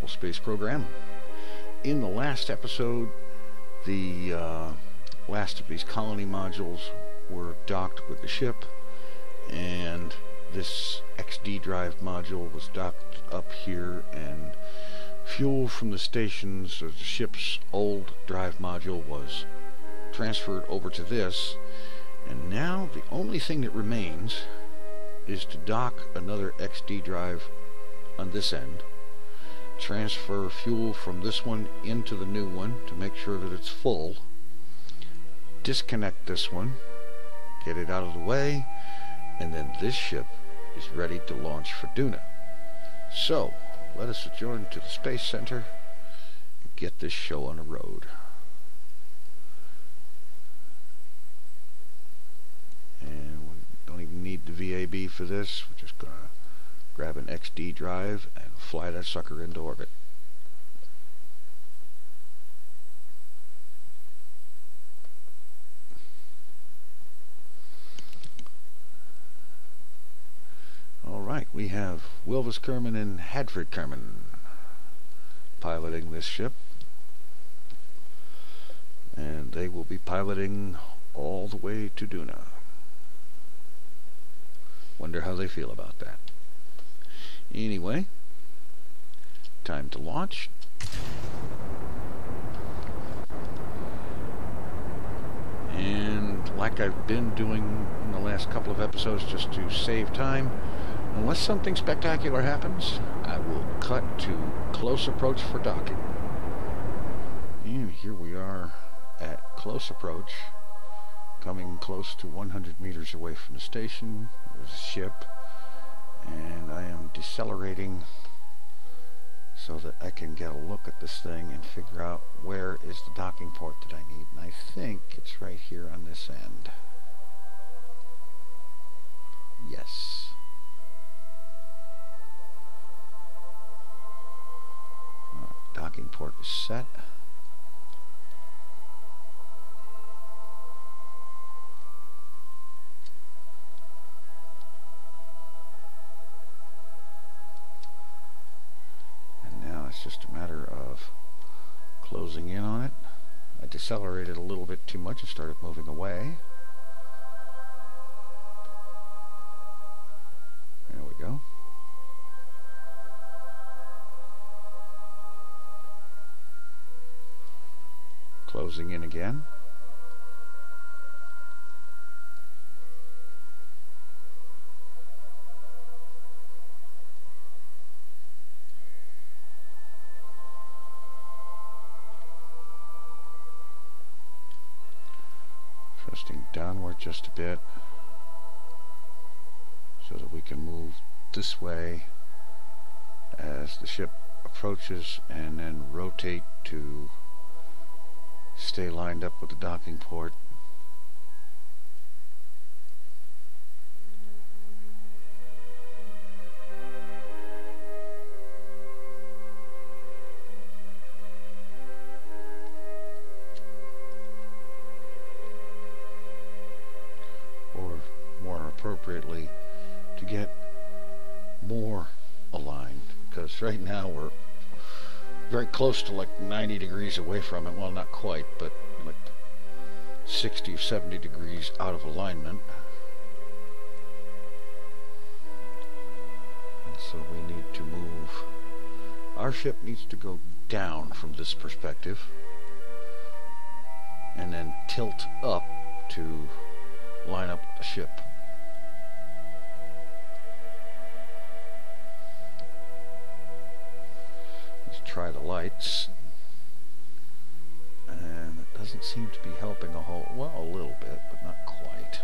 Kerbal Space Program. In the last episode, the last of these colony modules were docked with the ship, and this XD drive module was docked up here, and fuel from the stations of the ship's old drive module was transferred over to this, and now the only thing that remains is to dock another XD drive on this end, transfer fuel from this one into the new one to make sure that it's full, disconnect this one, get it out of the way, and then this ship is ready to launch for Duna. So let us adjourn to the Space Center and get this show on the road. And we don't even need the VAB for this. We're just going to grab an XD drive and fly that sucker into orbit. Alright, we have Wilvis Kerman and Hadford Kerman piloting this ship, and they will be piloting all the way to Duna. Wonder how they feel about that. Anyway, time to launch. And like I've been doing in the last couple of episodes, just to save time, unless something spectacular happens, I will cut to close approach for docking. And here we are at close approach, coming close to 100 meters away from the station. There's a ship, and I am decelerating so that I can get a look at this thing and figure out where is the docking port that I need. And I think it's right here on this end. Yes. Docking port is set. And now it's just a matter of closing in on it. I decelerated a little bit too much and started moving away. There we go. Closing in again. Thrusting downward just a bit so that we can move this way as the ship approaches, and then rotate to stay lined up with the docking port. Or more appropriately, to get more aligned, because right now we're very close to like 90 degrees away from it. Well, not quite, but like 60 or 70 degrees out of alignment. And so we need to move. Our ship needs to go down from this perspective and then tilt up to line up with the ship. Try the lights, and it doesn't seem to be helping a whole, well, a little bit, but not quite.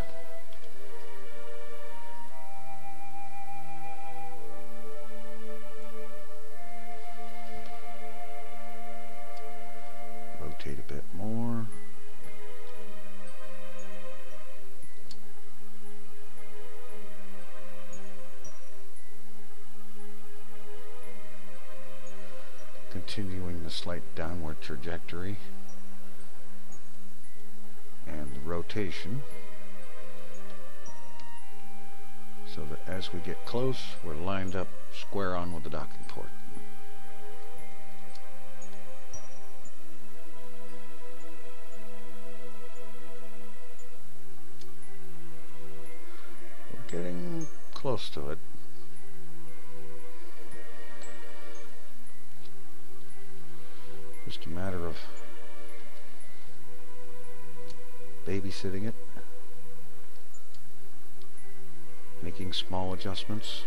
Rotate a bit more. Continuing the slight downward trajectory and the rotation, so that as we get close, we're lined up square on with the docking port. close to it. Just a matter of babysitting it, making small adjustments.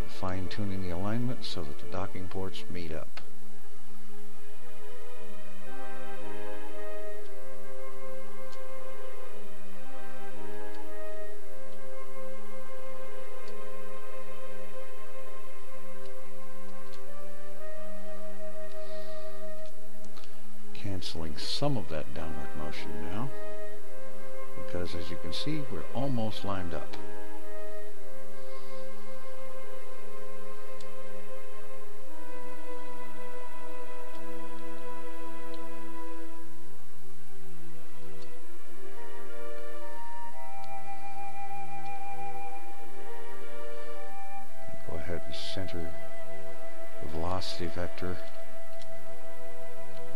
Fine-tuning the alignment so that the docking ports meet up. Canceling some of that downward motion now, because as you can see, we're almost lined up. Go ahead and center the velocity vector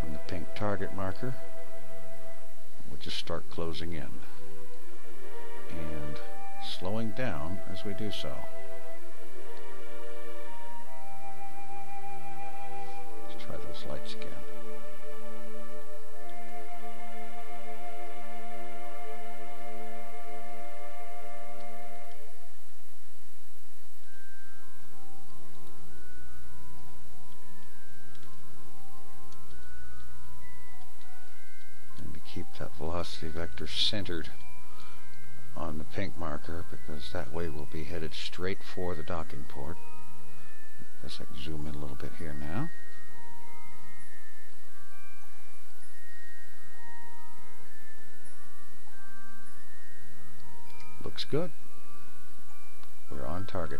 on the pink target marker. We'll just start closing in and slowing down as we do so. Let's try those lights again. Keep that velocity vector centered on the pink marker, because that way we'll be headed straight for the docking port. Guess I can zoom in a little bit here now. Looks good. We're on target.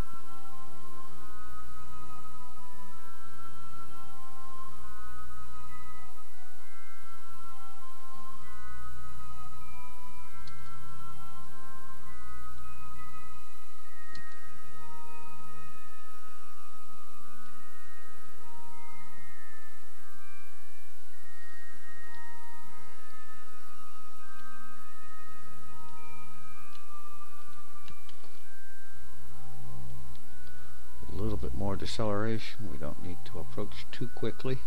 A little bit more deceleration. We don't need to approach too quickly.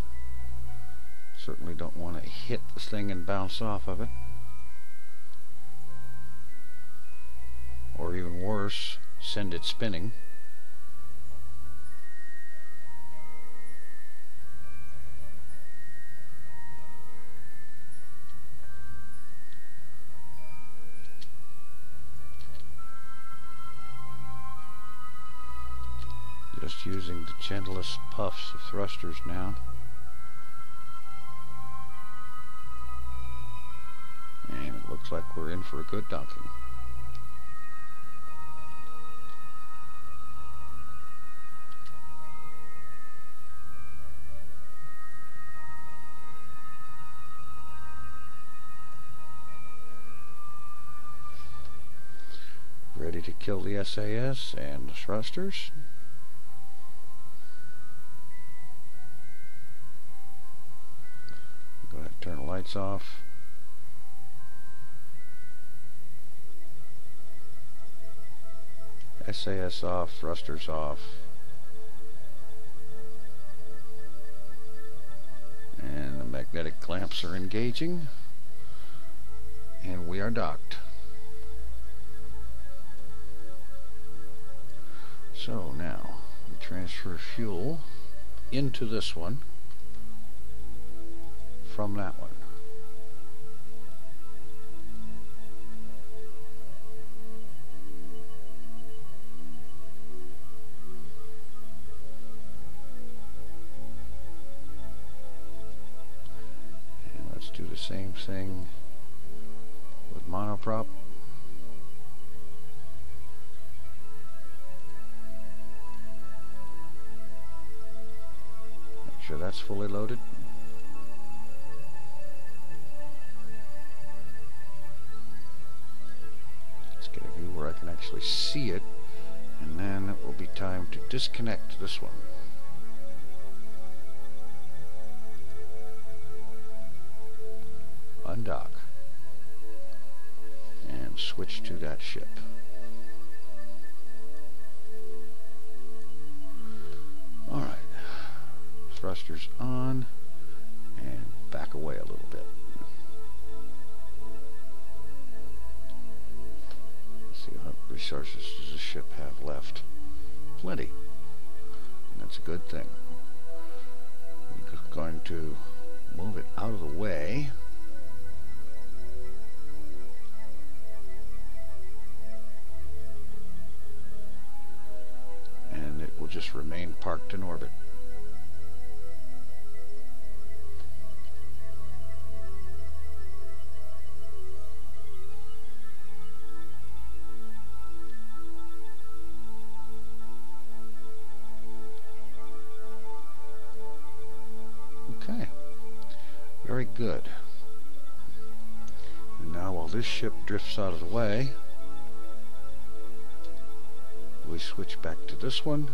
Certainly don't want to hit this thing and bounce off of it. Or even worse, send it spinning. Just using the gentlest puffs of thrusters now. And it looks like we're in for a good docking. Ready to kill the SAS and the thrusters. Go ahead and turn the lights off. SAS off, thrusters off. And the magnetic clamps are engaging. And we are docked. So now we transfer fuel into this one from that one. And let's do the same thing with monoprop. Make sure that's fully loaded. Get a view where I can actually see it, and then it will be time to disconnect this one. undock and switch to that ship. Alright, thrusters on and back away a little bit. Let's see what resources does the ship have left. Plenty. And that's a good thing. We're just going to move it out of the way. And it will just remain parked in orbit. Okay, very good. And now while this ship drifts out of the way, we switch back to this one.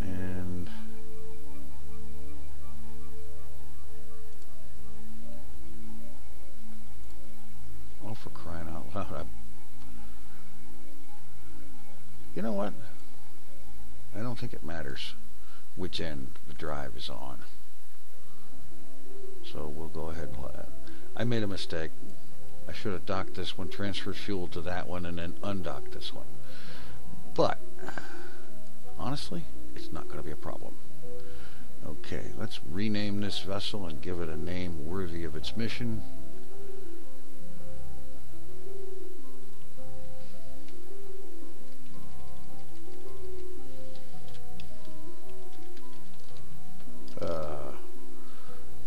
And oh, for crying out loud. You know what? I don't think it matters which end the drive is on. So we'll go ahead and let it. I made a mistake. I should have docked this one, transferred fuel to that one, and then undocked this one. But, honestly, it's not going to be a problem. Okay, let's rename this vessel and give it a name worthy of its mission.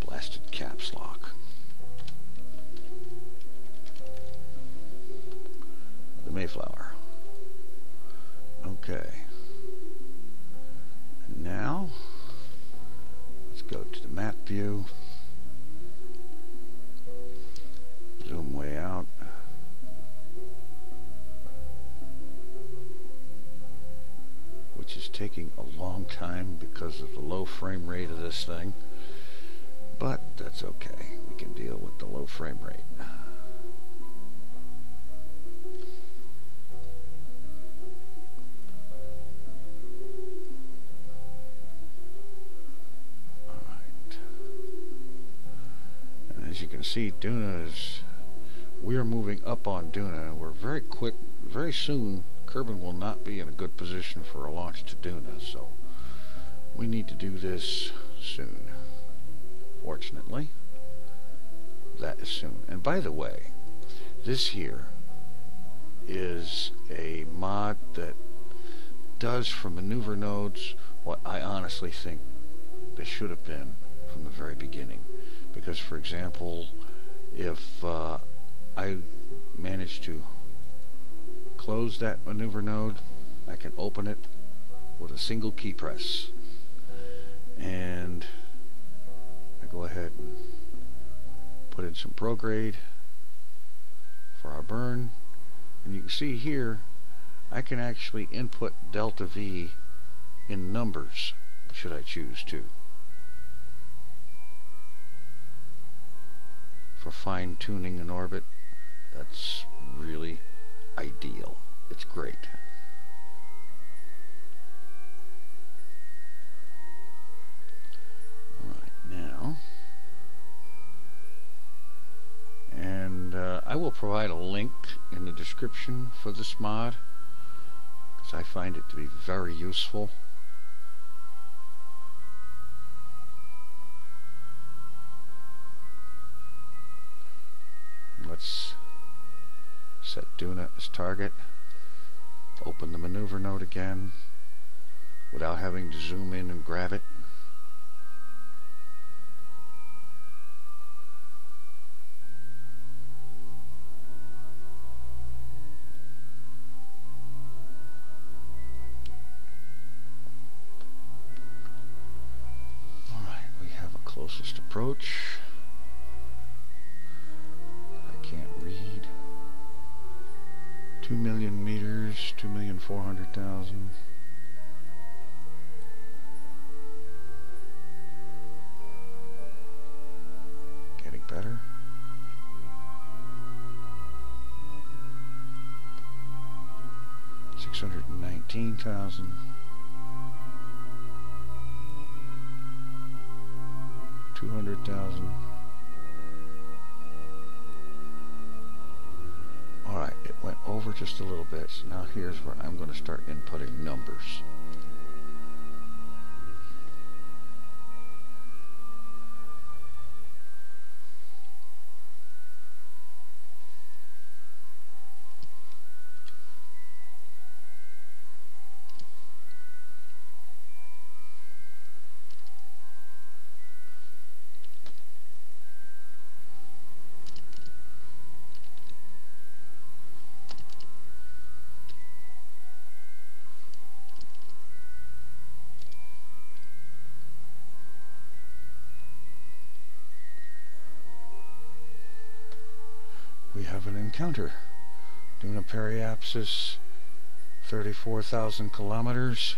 Blasted caps lock. The Mayflower. Okay. And now, let's go to the map view. Zoom way out. Which is taking a long time because of the low frame rate of this thing. But that's okay. We can deal with the low frame rate. Alright. And as you can see, Duna is... we are moving up on Duna. We're very quick, very soon, Kerbal will not be in a good position for a launch to Duna, so we need to do this soon. Fortunately, that is soon. And by the way, this here is a mod that does for maneuver nodes what I honestly think they should have been from the very beginning. Because, for example, if I manage to close that maneuver node, I can open it with a single key press. And go ahead and put in some prograde for our burn, and you can see here I can actually input delta V in numbers should I choose to for fine-tuning an orbit. That's really ideal. It's great. Now, and I will provide a link in the description for this mod because I find it to be very useful. Let's set Duna as target, open the maneuver node again without having to zoom in and grab it. Closest approach. I can't read. 2 million meters, 2,400,000. 619,000. $200,000. Alright, it went over just a little bit, so now here's where I'm going to start inputting numbers. We have an encounter. Doing a periapsis, 34,000 kilometers.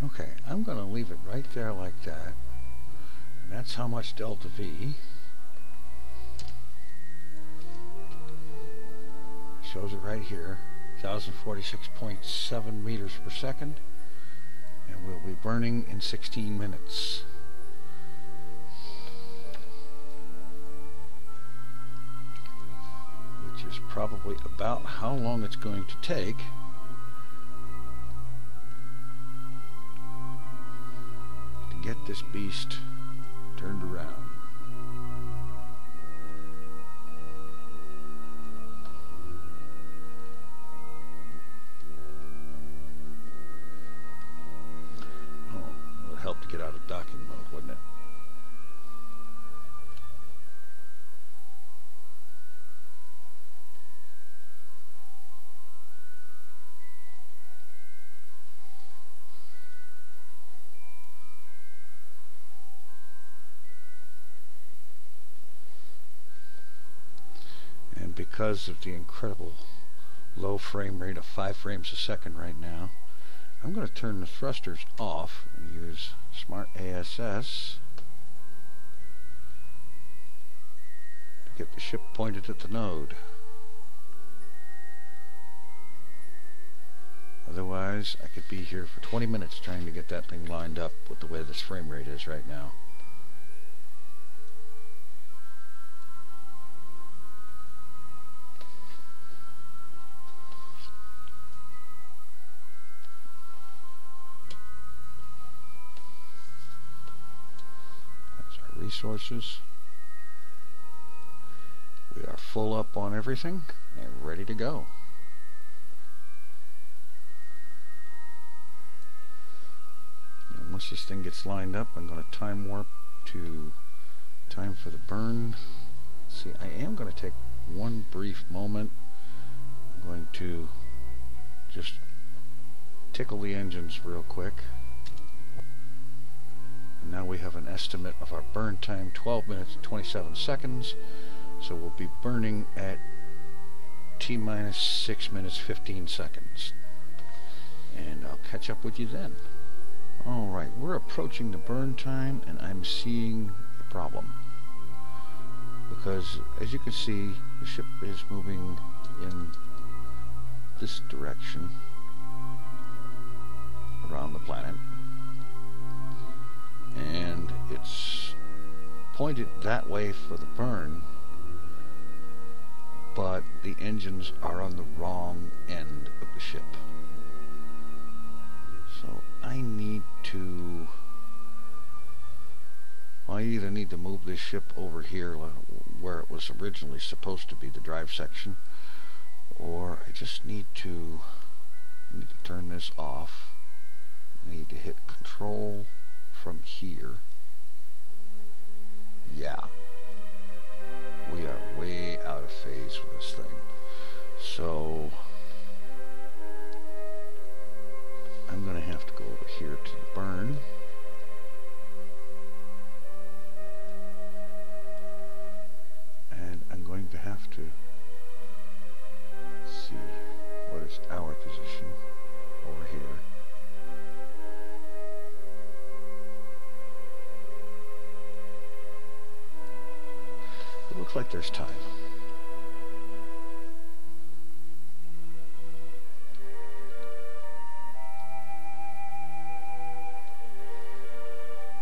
Okay, I'm going to leave it right there like that. And that's how much delta V. Shows it right here, 1,046.7 meters per second. And we'll be burning in 16 minutes. Which is probably about how long it's going to take get this beast turned around. Oh, it would help to get out of docking mode, wouldn't it? Because of the incredible low frame rate of 5 frames a second right now, I'm going to turn the thrusters off and use Smart ASS to get the ship pointed at the node. Otherwise, I could be here for 20 minutes trying to get that thing lined up with the way this frame rate is right now. Resources. We are full up on everything and ready to go. And once this thing gets lined up, I'm going to time warp to time for the burn. See, I am going to take one brief moment. I'm going to just tickle the engines real quick. And now we have an estimate of our burn time, 12 minutes and 27 seconds. So we'll be burning at T-minus 6 minutes 15 seconds. And I'll catch up with you then. Alright, we're approaching the burn time and I'm seeing a problem. Because as you can see, the ship is moving in this direction around the planet. And it's pointed that way for the burn, but the engines are on the wrong end of the ship. So I need to, well, I either need to move this ship over here where it was originally supposed to be, the drive section, or I just need to turn this off. I need to hit Control from here. Yeah. We are way out of phase with this thing. So I'm going to have to go over here to the burn. And I'm going to have to see what is our position over here. It looks like there's time.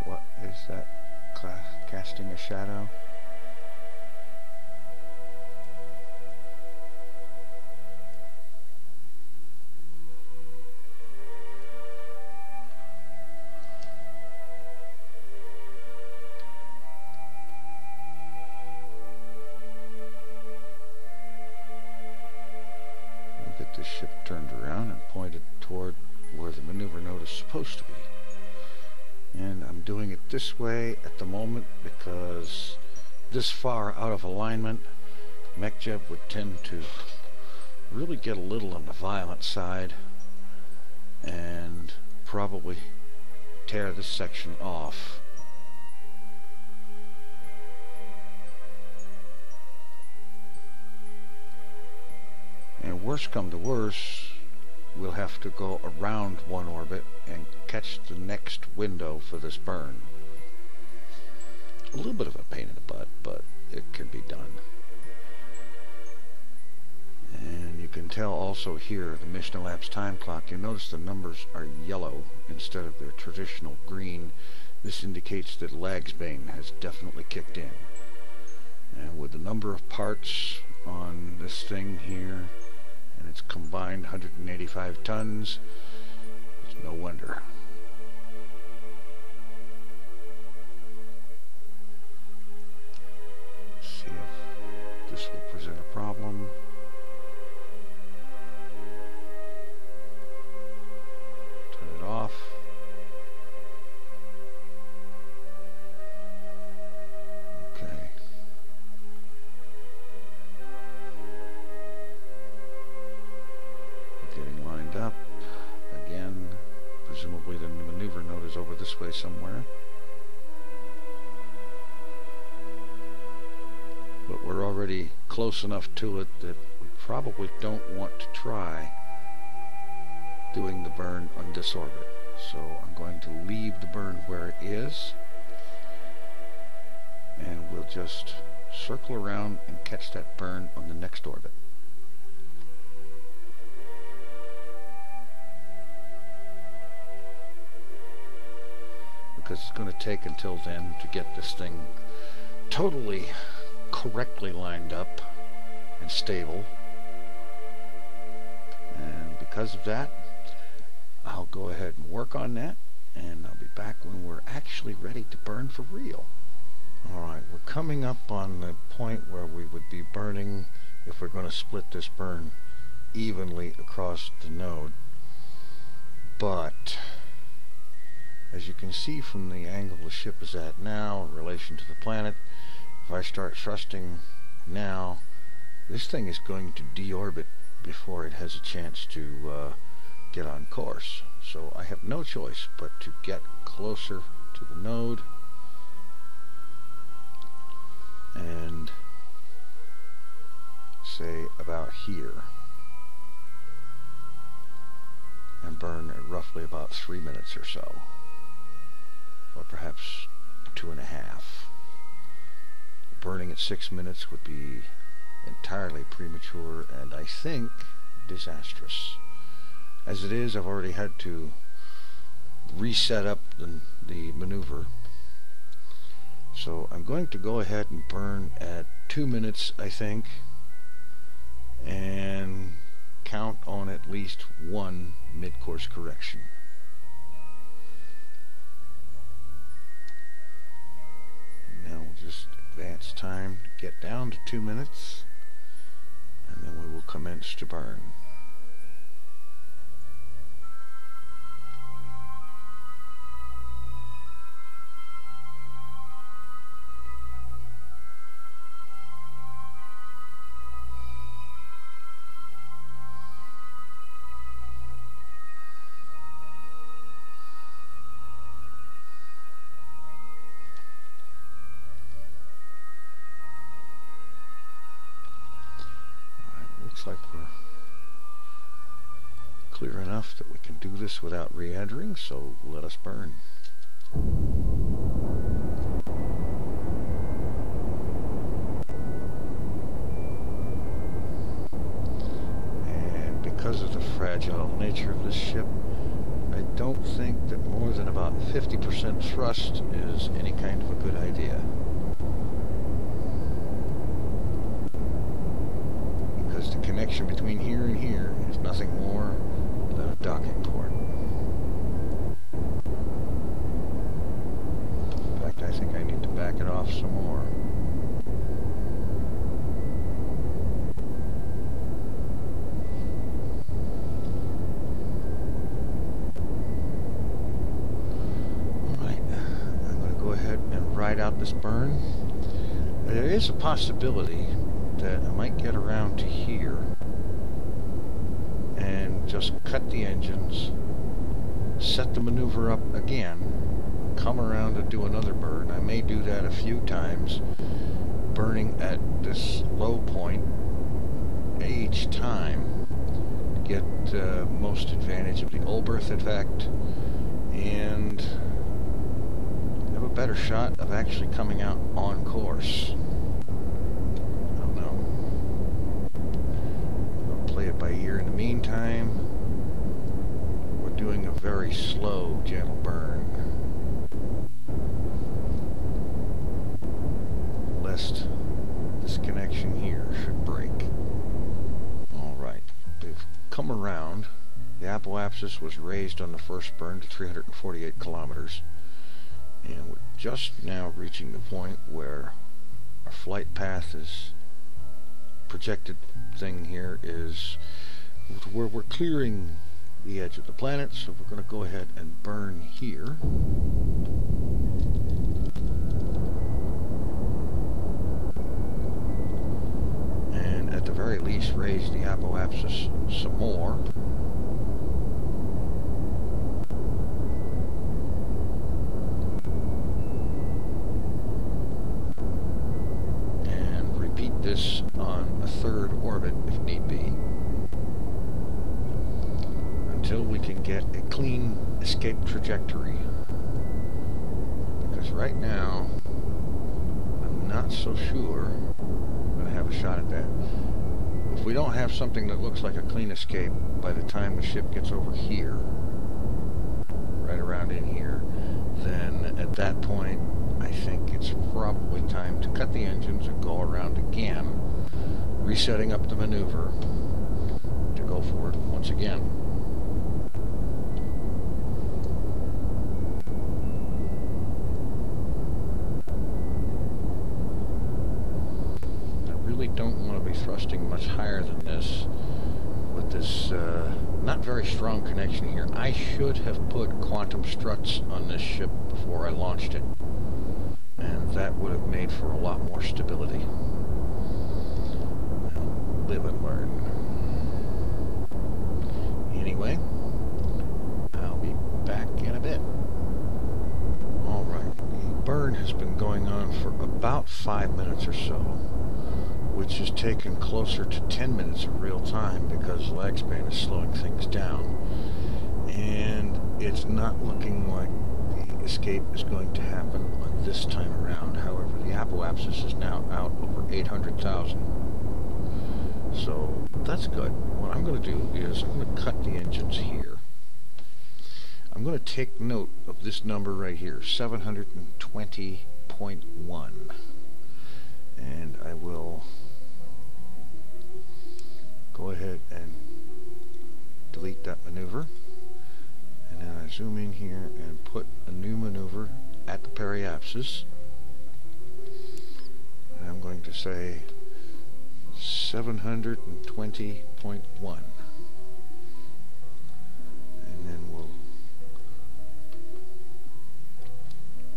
What is that? Casting a shadow? The ship turned around and pointed toward where the maneuver node is supposed to be. And I'm doing it this way at the moment because this far out of alignment, mechjeb would tend to really get a little on the violent side and probably tear this section off. And worst come to worst, we'll have to go around one orbit and catch the next window for this burn. A little bit of a pain in the butt, but it can be done. And you can tell also here, the mission elapsed time clock, you notice the numbers are yellow instead of their traditional green. This indicates that Lagsbane has definitely kicked in. And with the number of parts on this thing here, and it's combined 185 tons, it's no wonder. Let's see if this will present a problem. Turn it off. Okay. Getting lined up again. Presumably the maneuver node is over this way somewhere. But we're already close enough to it that we probably don't want to try doing the burn on this orbit. So I'm going to leave the burn where it is, and we'll just circle around and catch that burn on the next orbit. Because it's going to take until then to get this thing totally correctly lined up and stable. And because of that, I'll go ahead and work on that, and I'll be back when we're actually ready to burn for real. Alright, we're coming up on the point where we would be burning if we're going to split this burn evenly across the node. But as you can see from the angle the ship is at now in relation to the planet, if I start thrusting now, this thing is going to deorbit before it has a chance to get on course. So I have no choice but to get closer to the node and say about here and burn at roughly about 3 minutes or so, or perhaps 2.5. Burning at 6 minutes would be entirely premature and I think disastrous. As it is, I've already had to reset up the maneuver. So I'm going to go ahead and burn at 2 minutes, I think, and count on at least one mid-course correction. Now we'll just advance time to get down to 2 minutes, and then we will commence to burn. like we're clear enough that we can do this without re-entering, so let us burn. And because of the fragile nature of this ship, I don't think that more than about 50% thrust is any kind of a good idea. Because the connection between here and here is nothing more than a docking port. In fact, I think I need to back it off some more. Out this burn. There is a possibility that I might get around to here and just cut the engines, set the maneuver up again, come around and do another burn. I may do that a few times, burning at this low point each time to get the most advantage of the Olberth effect and have a better shot of actually coming out on course. I don't know. I'll play it by ear in the meantime. We're doing a very slow, gentle burn, lest this connection here should break. Alright, we've come around. The apoapsis was raised on the first burn to 348 kilometers. And we're just now reaching the point where our flight path is projected thing here is where we're clearing the edge of the planet, so we're going to go ahead and burn here. And at the very least raise the apoapsis some more. This on a third orbit if need be, until we can get a clean escape trajectory, because right now I'm not so sure I'm going to have a shot at that. If we don't have something that looks like a clean escape by the time the ship gets over here, right around in here, then at that point I think it's probably time to cut the engines and go around again, resetting up the maneuver to go for it once again. I really don't want to be thrusting much higher than this with this not very strong connection here. I should have put quantum struts on this ship before I launched it, and that would have made for a lot more stability. Well, live and learn. Anyway, I'll be back in a bit. Alright, the burn has been going on for about 5 minutes or so, which has taken closer to 10 minutes of real time because lag span is slowing things down. And it's not looking like the escape is going to happen on this time around. However, the apoapsis is now out over 800,000. So that's good. What I'm going to do is I'm going to cut the engines here. I'm going to take note of this number right here, 720.1. And I will go ahead and delete that maneuver. And then I zoom in here and put a new maneuver at the periapsis. And I'm going to say 720.1. And then we'll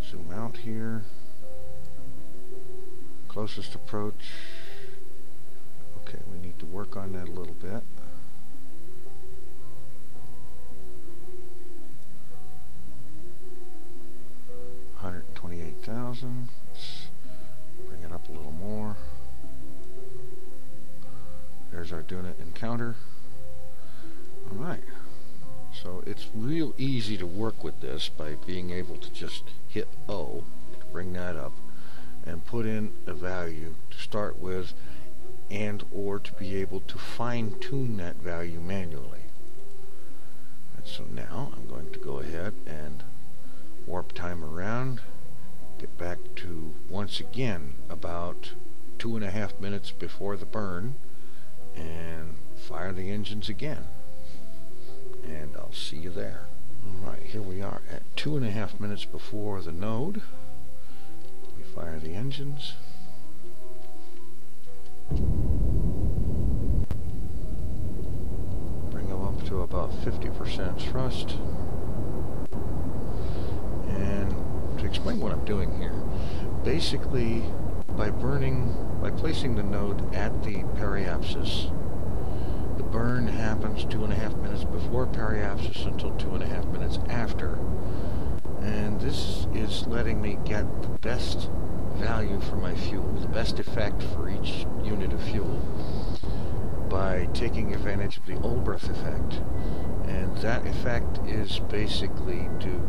zoom out here. Closest approach. Okay, we need to work on that a little bit. $128,000. Let's bring it up a little more. There's our Duna encounter. Alright, so it's real easy to work with this by being able to just hit O to bring that up and put in a value to start with, and or to be able to fine-tune that value manually. And so now I'm going to go ahead and warp time around, get back to once again about 2.5 minutes before the burn, and fire the engines again. And I'll see you there. Alright, here we are at 2.5 minutes before the node. We fire the engines. Bring them up to about 50% thrust. And to explain what I'm doing here, basically by placing the node at the periapsis, the burn happens 2.5 minutes before periapsis until 2.5 minutes after, and this is letting me get the best value for my fuel, the best effect for each unit of fuel, by taking advantage of the Olbers effect. And that effect is basically, to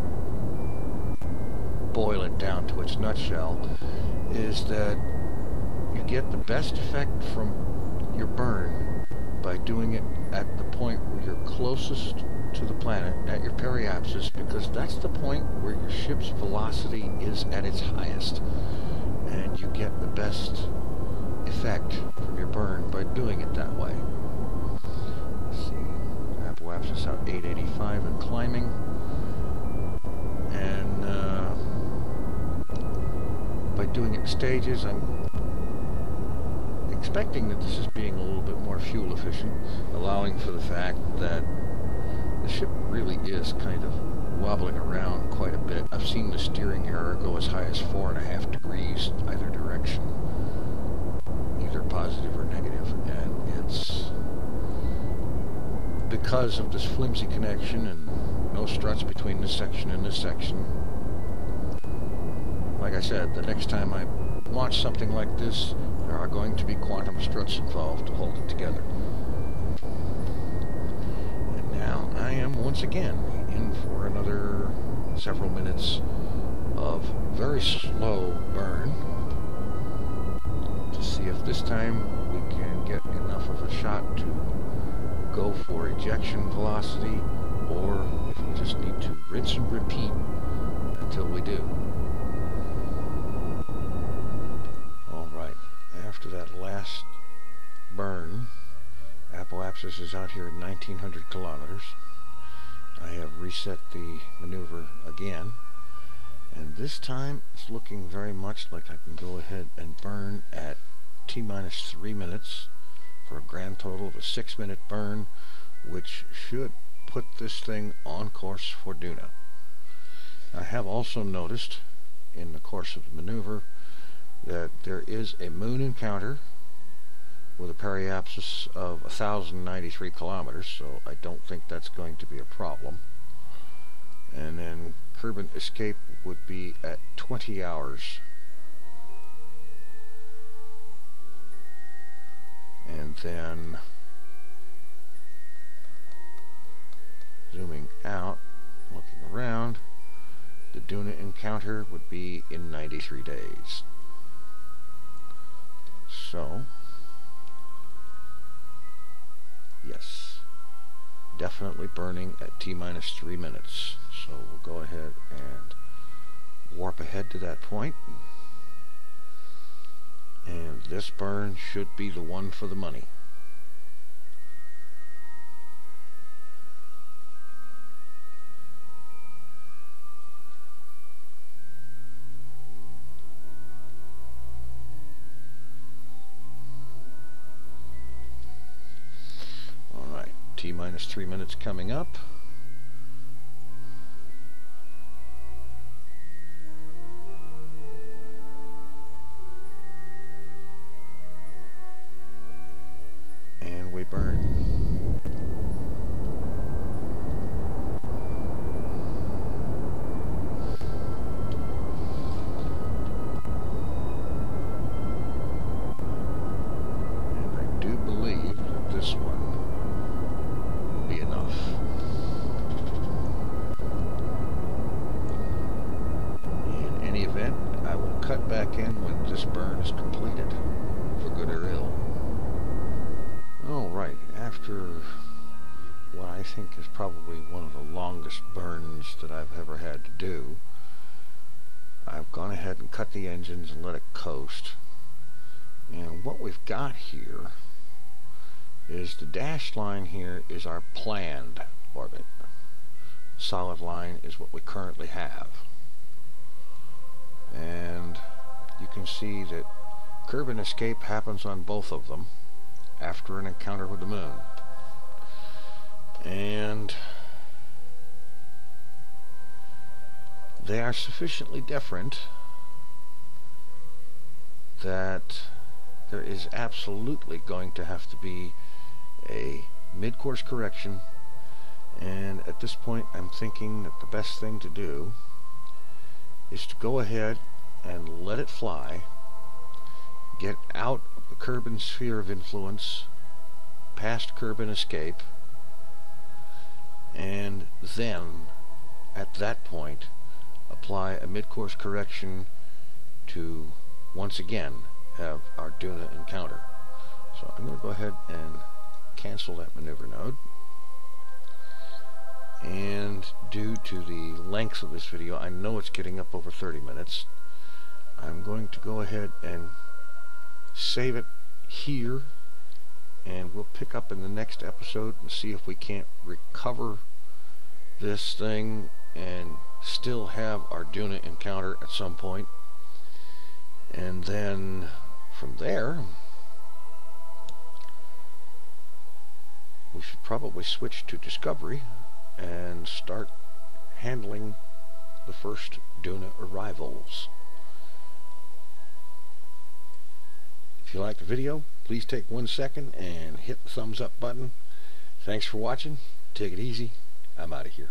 boil it down to its nutshell, is that you get the best effect from your burn by doing it at the point where you're closest to the planet, at your periapsis, because that's the point where your ship's velocity is at its highest, and you get the best effect from your burn by doing it that way. Let's see, apoapsis out 885 and climbing, and by doing it in stages, I'm expecting that this is being a little bit more fuel efficient, allowing for the fact that the ship really is kind of wobbling around quite a bit. I've seen the steering error go as high as 4.5 degrees either direction, either positive or negative, and it's because of this flimsy connection and no struts between this section and this section. Like I said, the next time I launch something like this, there are going to be quantum struts involved to hold it together. And now I am once again in for another several minutes of very slow burn to see if this time we can get enough of a shot to go for ejection velocity, or if we just need to rinse and repeat until we do. Alright, after that last burn, apoapsis is out here at 1900 kilometers. I have reset the maneuver again, and this time it's looking very much like I can go ahead and burn at T-minus 3 minutes for a grand total of a 6-minute burn, which should put this thing on course for Duna. I have also noticed in the course of the maneuver that there is a moon encounter with a periapsis of 1,093 kilometers, so I don't think that's going to be a problem. And then Kerbal escape would be at 20 hours. And then zooming out, looking around, the Duna encounter would be in 93 days. So, yes, definitely burning at T-minus 3 minutes. So we'll go ahead and warp ahead to that point. And this burn should be the one for the money. Alright, T-minus 3 minutes coming up. And we burn. And I do believe that cut back in when this burn is completed, for good or ill. Alright, after what I think is probably one of the longest burns that I've ever had to do, I've gone ahead and cut the engines and let it coast. And what we've got here is the dashed line here is our planned orbit. Solid line is what we currently have. And you can see that curb and escape happens on both of them after an encounter with the moon. And they are sufficiently different that there is absolutely going to have to be a mid-course correction, and at this point I'm thinking that the best thing to do is to go ahead and let it fly, get out of the curb and sphere of influence, past curb and escape, and then at that point apply a mid-course correction to once again have our Duna encounter. So I'm going to go ahead and cancel that maneuver node, and due to the length of this video, I know it's getting up over 30 minutes, I'm going to go ahead and save it here, and we'll pick up in the next episode and see if we can't recover this thing and still have our Duna encounter at some point. And then from there we should probably switch to Discovery and start handling the first Duna arrivals. If you liked the video, please take 1 second and hit the thumbs up button. Thanks for watching. Take it easy. I'm out of here.